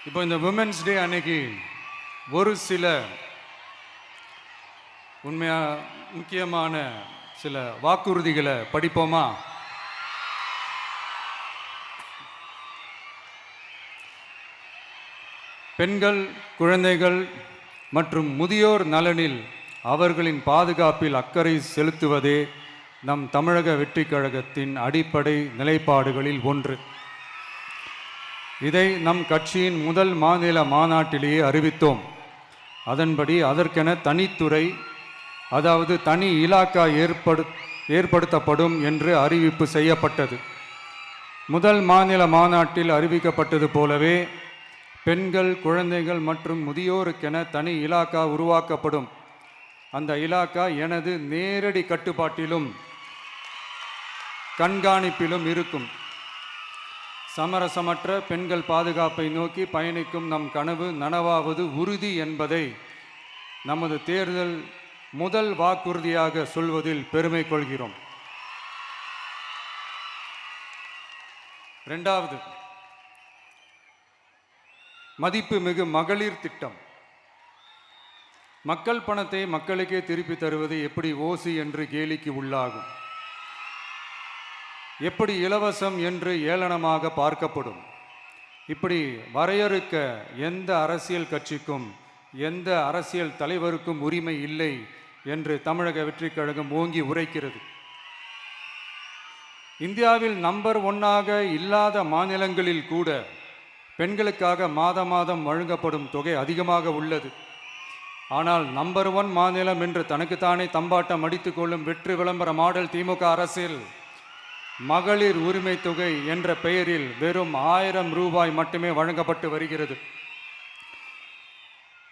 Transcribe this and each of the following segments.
இப்போ இந்த women's day அன்னைக்கு ஒரு சில முக்கியமான சில வாக்குறுதிகளை படிப்போமா? பெண்கள், குழந்தைகள் மற்றும் முதியோர் நலனில் அவர்களின் பாதுகாப்பில் அக்கறை செலுத்துவதே நம் தமிழக வெற்றிக் கழகத்தின் அடிப்படை நிலைப்பாடுகளில் ஒன்று. இதை நம் கட்சியின் முதல் மாநில மாநாட்டிலேயே அறிவித்தோம். அதன்படி அதற்கென தனித்துறை, அதாவது தனி இலாக்கா ஏற்படுத்தப்படும் என்று அறிவிப்பு செய்யப்பட்டது. முதல் மாநில மாநாட்டில் அறிவிக்கப்பட்டது போலவே பெண்கள், குழந்தைகள் மற்றும் முதியோருக்கென தனி இலாக்கா உருவாக்கப்படும். அந்த இலாக்கா எனது நேரடி கட்டுப்பாட்டிலும் கண்காணிப்பிலும் இருக்கும். சமரசமற்ற பெண்கள் பாதுகாப்பை நோக்கி பயணிக்கும் நம் கனவு நனவாவது உறுதி என்பதை நமது தேர்தல் முதல் வாக்குறுதியாக சொல்வதில் பெருமை கொள்கிறோம். இரண்டாவது, மதிப்புமிகு மகளிர் திட்டம். மக்கள் பணத்தை மக்களுக்கே திருப்பி தருவது எப்படி ஓசி என்று கேலிக்கு உள்ளாகும், எப்படி இலவசம் என்று ஏளனமாக பார்க்கப்படும். இப்படி வரையறுக்க எந்த அரசியல் கட்சிக்கும் எந்த அரசியல் தலைவருக்கும் உரிமை இல்லை என்று தமிழக வெற்றிக் கழகம் ஓங்கி உரைக்கிறது. இந்தியாவில் நம்பர் 1 இல்லாத மாநிலங்களில் கூட பெண்களுக்காக மாதம் வழங்கப்படும் தொகை அதிகமாக உள்ளது. ஆனால் நம்பர் 1 மாநிலம் என்று தனக்குத்தானே தம்பாட்டம் அடித்துக் கொள்ளும் வெற்றி விளம்பர மாடல் திமுக அரசில் மகளிர் உரிமை தொகை என்ற பெயரில் வெறும் 1000 ரூபாய் மட்டுமே வழங்கப்பட்டு வருகிறது.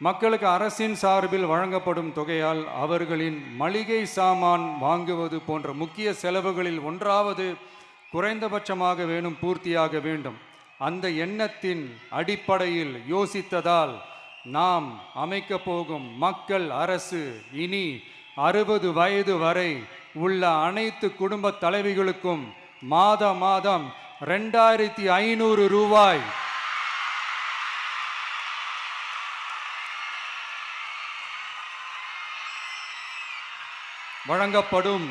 மக்களுக்கு அரசின் சார்பில் வழங்கப்படும் தொகையால் அவர்களின் மளிகை சாமான் வாங்குவது போன்ற முக்கிய செலவுகளில் ஒன்றாவது குறைந்தபட்சமாக பூர்த்தியாக வேண்டும். அந்த எண்ணத்தின் அடிப்படையில் யோசித்ததால் நாம் அமைக்க போகும் மக்கள் அரசு இனி 60 வயது வரை உள்ள அனைத்து குடும்ப தலைவிகளுக்கும் மாதம் 2500 ரூபாய் வழங்கப்படும்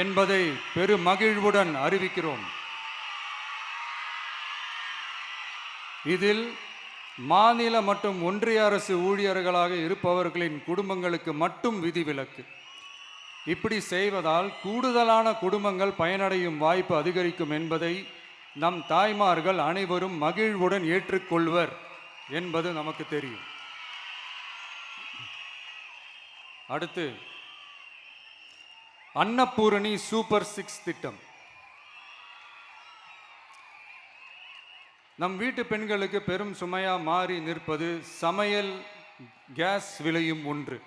என்பதை பெருமகிழ்வுடன் அறிவிக்கிறோம். இதில் மாநில மற்றும் ஒன்றிய அரசு ஊழியர்களாக இருப்பவர்களின் குடும்பங்களுக்கு மட்டும் விதிவிலக்கு. இப்படி செய்வதால் கூடுதலான குடும்பங்கள் பயனடையும் வாய்ப்பு அதிகரிக்கும் என்பதை நம் தாய்மார்கள் அனைவரும் மகிழ்வுடன் ஏற்றுக்கொள்வர் என்பது நமக்கு தெரியும். அடுத்து, அன்னபூரணி சூப்பர் 6 திட்டம். நம் வீட்டு பெண்களுக்கு பெரும் சுமையா மாறி நிற்பது சமையல் கேஸ் விலையும் ஒன்று.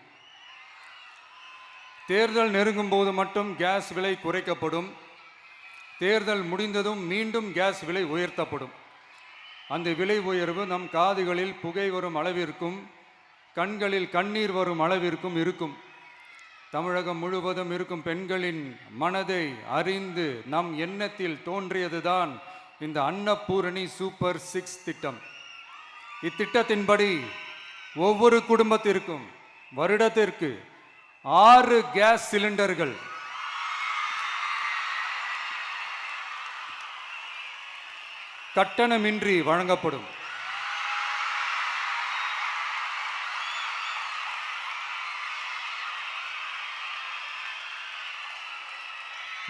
தேர்தல் நெருங்கும் போது மட்டும் கேஸ் விலை குறைக்கப்படும். தேர்தல் முடிந்ததும் மீண்டும் கேஸ் விலை உயர்த்தப்படும். அந்த விலை உயர்வு நம் காதுகளில் புகை வரும் அளவிற்கும் கண்களில் கண்ணீர் வரும் அளவிற்கும் இருக்கும். தமிழகம் முழுவதும் இருக்கும் பெண்களின் மனதை அறிந்து நம் எண்ணத்தில் தோன்றியதுதான் இந்த அன்னபூரணி சூப்பர் 6 திட்டம். இத்திட்டத்தின்படி ஒவ்வொரு குடும்பத்திற்கும் வருடத்திற்கு 6 கேஸ் சிலிண்டர்கள் கட்டணமின்றி வழங்கப்படும்.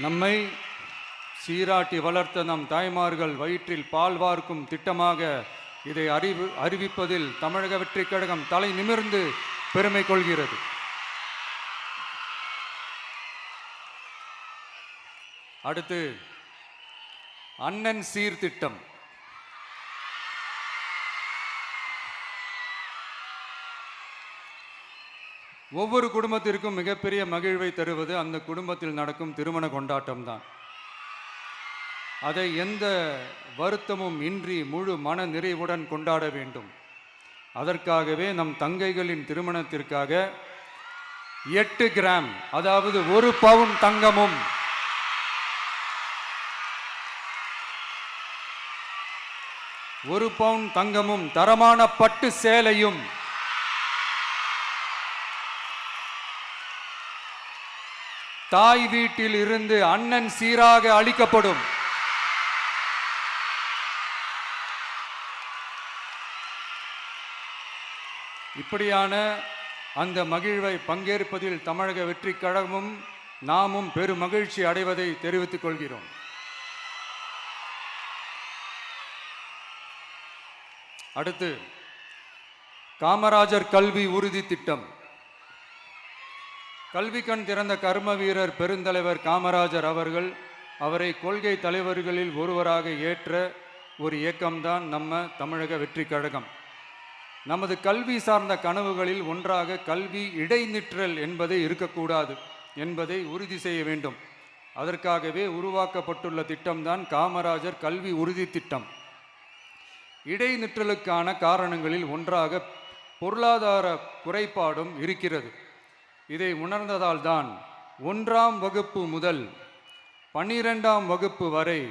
நம்மை சீராட்டி வளர்த்த நம் தாய்மார்கள் வயிற்றில் பால் வார்க்கும் திட்டமாக இதை அறிவிப்பதில் தமிழக வெற்றிக் கழகம் தலை நிமிர்ந்து பெருமை கொள்கிறது. அடுத்து, அண்ணன் சீர்திட்டம். ஒவ்வொரு குடும்பத்திற்கும் மிகப்பெரிய மகிழ்வை தருவது அந்த குடும்பத்தில் நடக்கும் திருமண கொண்டாட்டம் தான். அதை எந்த வருத்தமும் இன்றி முழு மன நிறைவுடன் கொண்டாட வேண்டும். அதற்காகவே நம் தங்கைகளின் திருமணத்திற்காக 8 கிராம், அதாவது 1 பவுன் தங்கமும் 1 பவுன் தங்கமும் தரமான பட்டு சேலையும் தாய் வீட்டில் இருந்து அண்ணன் சீராக அளிக்கப்படும். இப்படியான அந்த மகிழ்வை பங்கேற்பதில் தமிழக வெற்றிக் கழகமும் நாமும் பெரும் மகிழ்ச்சி அடைவதை தெரிவித்துக் கொள்கிறோம். அடுத்து காமராஜர் கல்வி உறுதி திட்டம். கல்வி கண் திறந்த கர்ம வீரர் பெருந்தலைவர் காமராஜர் அவரை கொள்கை தலைவர்களில் ஒருவராக ஏற்ற ஒரு இயக்கம்தான் நம்ம தமிழக வெற்றிக் கழகம். நமது கல்வி சார்ந்த கனவுகளில் ஒன்றாக கல்வி இடைநிற்றல் என்பதை இருக்கக்கூடாது என்பதை உறுதி செய்ய வேண்டும். அதற்காகவே உருவாக்கப்பட்டுள்ள திட்டம்தான் காமராஜர் கல்வி உறுதி திட்டம். இடைநிற்றலுக்கான காரணங்களில் ஒன்றாக பொருளாதார குறைபாடும் இருக்கிறது. இதை உணர்ந்ததால் தான் 1ஆம் வகுப்பு முதல் 12ஆம் வகுப்பு வரை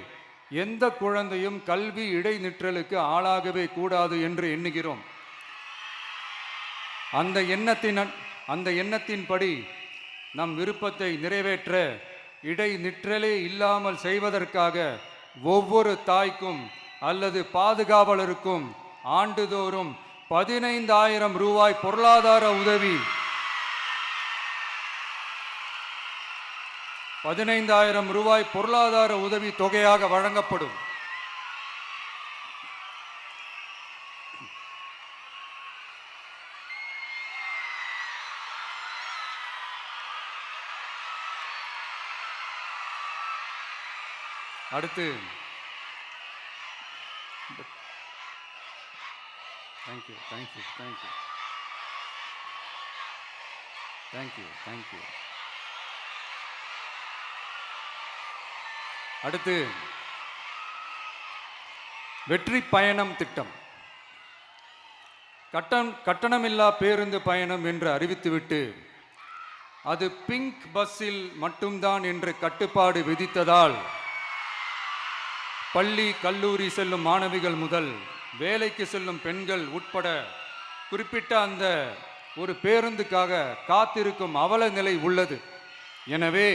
எந்த குழந்தையும் கல்வி இடைநிற்றலுக்கு ஆளாகவே கூடாது என்று எண்ணுகிறோம். அந்த எண்ணத்தின்படி நம் விருப்பத்தை நிறைவேற்ற இடைநிற்றலே இல்லாமல் செய்வதற்காக ஒவ்வொரு தாய்க்கும் அல்லது பாதுகாவலருக்கும் ஆண்டுதோறும் 15,000 ரூபாய் பொருளாதார உதவி 15,000 ரூபாய் பொருளாதார உதவி தொகையாக வழங்கப்படும். அடுத்து தேங்க்யூ. அடுத்து வெற்றி பயணம் திட்டம். கட்டணமில்லா பேருந்து பயணம் என்று அறிவித்துவிட்டு அது பிங்க் பஸ்ஸில் மட்டும்தான் என்று கட்டுப்பாடு விதித்ததால் பள்ளி கல்லூரி செல்லும் மாணவிகள் முதல் வேலைக்கு செல்லும் பெண்கள் உட்பட குறிப்பிட்ட அந்த ஒரு பேருந்துக்காக காத்திருக்கும் அவல நிலை உள்ளது. எனவே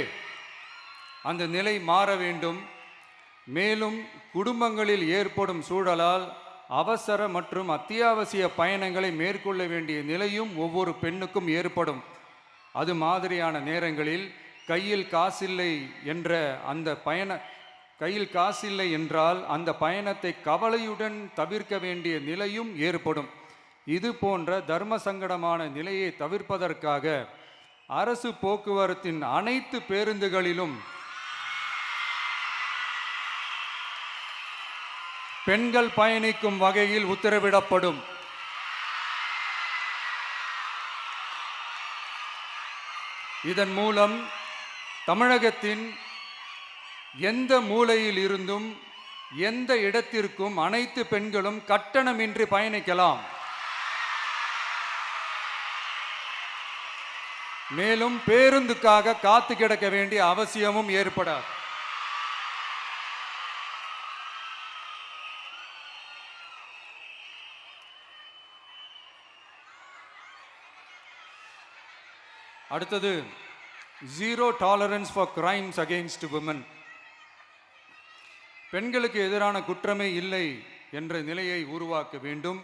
அந்த நிலை மாற வேண்டும். மேலும் குடும்பங்களில் ஏற்படும் சூழலால் அவசர மற்றும் அத்தியாவசிய பயணங்களை மேற்கொள்ள வேண்டிய நிலையும் ஒவ்வொரு பெண்ணுக்கும் ஏற்படும். அது மாதிரியான நேரங்களில் கையில் காசில்லை என்றால் அந்த பயணத்தை கவலையுடன் தவிர்க்க வேண்டிய நிலையும் ஏற்படும். இது போன்ற தர்ம சங்கடமான நிலையை தவிர்ப்பதற்காக அரசு போக்குவரத்தின் அனைத்து பேருந்துகளிலும் பெண்கள் பயணிக்கும் வகையில் உத்தரவிடப்படும். இதன் மூலம் தமிழகத்தின் எந்த மூலையில் இருந்தும் எந்த இடத்திற்கும் அனைத்து பெண்களும் கட்டணமின்றி பயணிக்கலாம். மேலும் பேருந்துக்காக காத்து கிடக்க வேண்டிய அவசியமும் ஏற்படாது. அடுத்தது zero tolerance for crimes against women. பெண்களுக்கு எதிரான குற்றமே இல்லை என்ற நிலையை உருவாக்க வேண்டும்.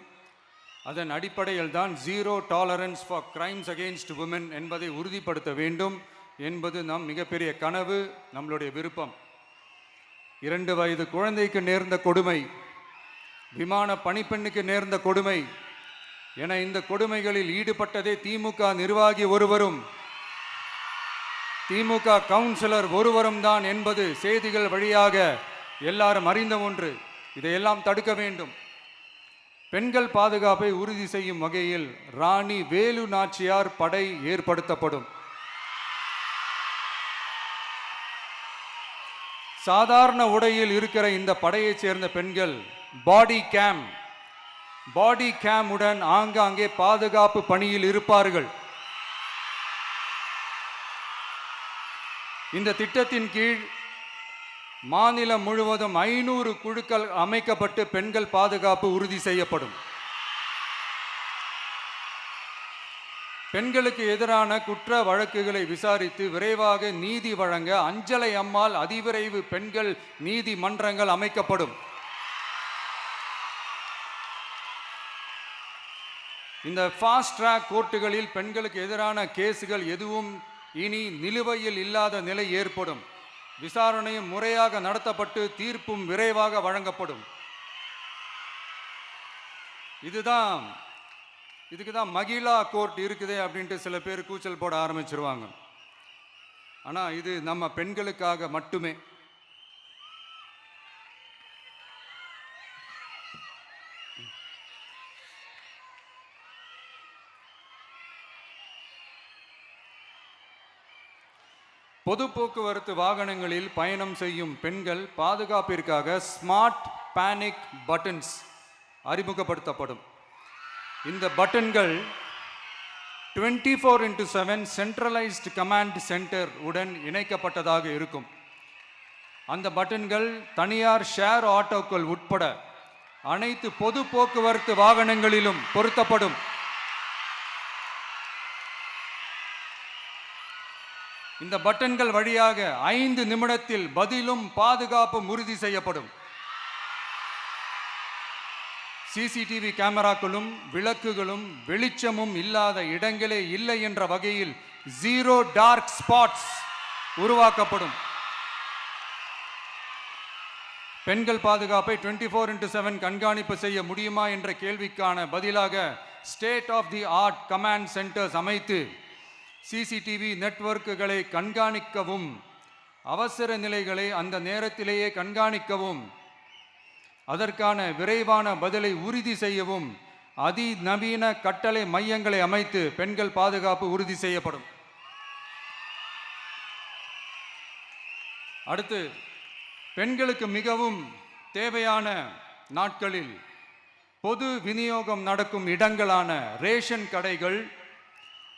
அதன் அடிப்படையில் தான் zero tolerance for crimes against women என்பதை உறுதிப்படுத்த வேண்டும் என்பது நம் மிகப்பெரிய கனவு, நம்மளுடைய விருப்பம். 2 வயது குழந்தைக்கு நேர்ந்த கொடுமை, விமான பணிப்பெண்ணுக்கு நேர்ந்த கொடுமை என இந்த கொடுமைகளில் ஈடுபட்டதே திமுக நிர்வாகி ஒருவரும் திமுக கவுன்சிலர் ஒருவரும் தான் என்பது செய்திகள் வழியாக எல்லாரும் அறிந்த ஒன்று. இதையெல்லாம் தடுக்க வேண்டும். பெண்கள் பாதுகாப்பை உறுதி செய்யும் வகையில் ராணி வேலு நாச்சியார் படை ஏற்படுத்தப்படும். சாதாரண உடையில் இருக்கிற இந்த படையைச் சேர்ந்த பெண்கள் பாடி கேம் உடன் ஆங்காங்கே பாதுகாப்பு பணியில் இருப்பார்கள். இந்த திட்டத்தின் கீழ் மாநிலம் முழுவதும் 500 குழுக்கள் அமைக்கப்பட்டு பெண்கள் பாதுகாப்பு உறுதி செய்யப்படும். பெண்களுக்கு எதிரான குற்ற வழக்குகளை விசாரித்து விரைவாக நீதி வழங்க அஞ்சலை அம்மாள் அதிவிரைவு பெண்கள் நீதிமன்றங்கள் அமைக்கப்படும். இந்த ஃபாஸ்ட் ட்ராக் கோர்ட்டுகளில் பெண்களுக்கு எதிரான கேஸுகள் எதுவும் இனி நிலுவையில் இல்லாத நிலை ஏற்படும். விசாரணையும் முறையாக நடத்தப்பட்டு தீர்ப்பும் விரைவாக வழங்கப்படும். இதுக்கு தான் மகிழா கோர்ட் இருக்குதே அப்படின்ட்டு சில பேர் கூச்சல் போட ஆரம்பிச்சிருவாங்க. ஆனால் இது நம்ம பெண்களுக்காக மட்டுமே. பொது போக்குவரத்து வாகனங்களில் பயணம் செய்யும் பெண்கள் பாதுகாப்பிற்காக ஸ்மார்ட் பேனிக் பட்டன்ஸ் அறிமுகப்படுத்தப்படும். இந்த பட்டன்கள் 24/7 சென்ட்ரலைஸ்டு கமாண்ட் சென்டர் உடன் இணைக்கப்பட்டதாக இருக்கும். அந்த பட்டன்கள் தனியார் ஷேர் ஆட்டோக்கள் உட்பட அனைத்து பொது போக்குவரத்து வாகனங்களிலும் பொருத்தப்படும். இந்த பட்டன்கள் வழியாக 5 நிமிடத்தில் பதிலும் பாதுகாப்பும் உறுதி செய்யப்படும். சிசிடிவி கேமராக்களும் விளக்குகளும் வெளிச்சமும் இல்லாத இடங்களே இல்லை என்ற வகையில் 0 டார்க் ஸ்பாட்ஸ் உருவாக்கப்படும். பெண்கள் பாதுகாப்பை 24/7 கண்காணிப்பு செய்ய முடியுமா என்ற கேள்விக்கான பதிலாக state of the art command centres அமைத்து சிசிடிவி நெட்வொர்க்குகளை கண்காணிக்கவும் அவசர நிலைகளை அந்த நேரத்திலேயே கண்காணிக்கவும் அதற்கான விரைவான பதிலை உறுதி செய்யவும் அதிநவீன கட்டளை மையங்களை அமைத்து பெண்கள் பாதுகாப்பு உறுதி செய்யப்படும். அடுத்து, பெண்களுக்கு மிகவும் தேவையான நாட்களில் பொது விநியோகம் நடக்கும் இடங்களான ரேஷன் கடைகள்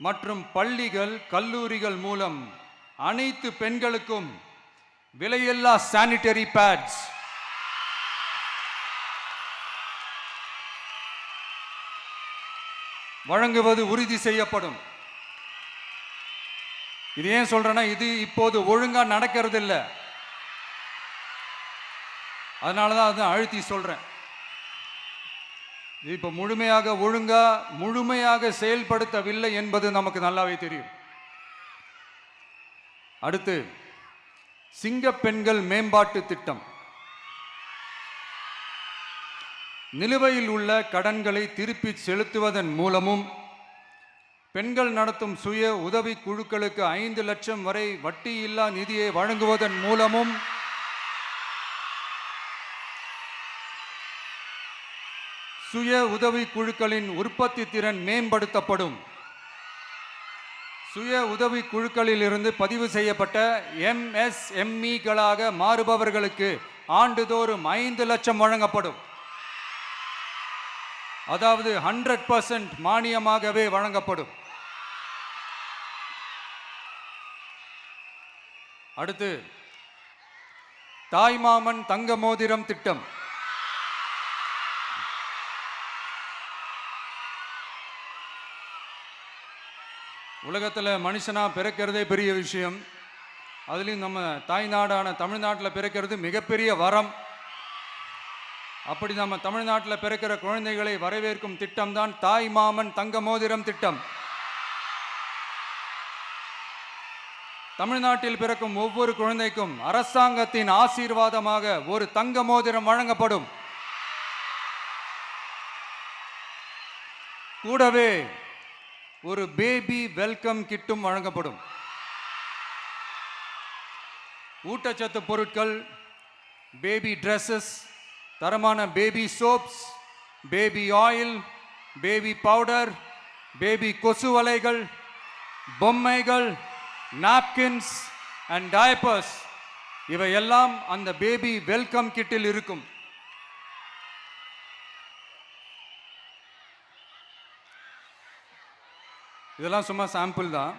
மற்றும் பள்ளிகள் கல்லூரிகள் மூலம் அனைத்து பெண்களுக்கும் விலையில்லா சானிட்டரி பேட்ஸ் வழங்குவது உறுதி செய்யப்படும். இது ஏன் சொல்றேன்னா, இது இப்போது ஒழுங்கா நடக்கிறது இல்லை. அதனாலதான் அதை அழுத்தி சொல்றேன். இப்போ முழுமையாக செயல்படுத்தவில்லை என்பது நமக்கு நல்லாவே தெரியும். அடுத்து, சிங்கப்பெண்கள் மேம்பாட்டு திட்டம். நிலுவையில் உள்ள கடன்களை திருப்பி செலுத்துவதன் மூலமும் பெண்கள் நடத்தும் சுய உதவி குழுக்களுக்கு 5 லட்சம் வரை வட்டியில்லா நிதியை வழங்குவதன் மூலமும் சுய உதவி குழுக்களின் உற்பத்தி திறன் மேம்படுத்தப்படும். சுய உதவி குழுக்களில் இருந்து பதிவு செய்யப்பட்ட MSMEகளாக மாறுபவர்களுக்கு ஆண்டுதோறும் 5 லட்சம் வழங்கப்படும். அதாவது 100% மானியமாகவே வழங்கப்படும். அடுத்து, தாய்மாமன் தங்க மோதிரம் திட்டம். உலகத்தில் மனுஷனா பிறக்கிறதே பெரிய விஷயம். அதுலேயும் நம்ம தாய்நாடான தமிழ்நாட்டில் பிறக்கிறது மிகப்பெரிய வரம். அப்படி நம்ம தமிழ்நாட்டில் பிறக்கிற குழந்தைகளை வரவேற்கும் திட்டம் தான் தாய் மாமன் தங்க மோதிரம் திட்டம். தமிழ்நாட்டில் பிறக்கும் ஒவ்வொரு குழந்தைக்கும் அரசாங்கத்தின் ஆசீர்வாதமாக ஒரு தங்க மோதிரம் வழங்கப்படும். கூடவே ஒரு பேபி வெல்கம் கிட்டும் வழங்கப்படும். ஊட்டச்சத்து பொருட்கள், பேபி ட்ரெஸ்ஸஸ், தரமான baby soaps, baby oil, baby powder, baby கொசு வலைகள், பொம்மைகள், நாப்கின்ஸ் அண்ட் டயப்பர்ஸ் இவையெல்லாம் அந்த பேபி வெல்கம் கிட்டில் இருக்கும். இதெல்லாம் சும்மா சாம்பிள் தான்.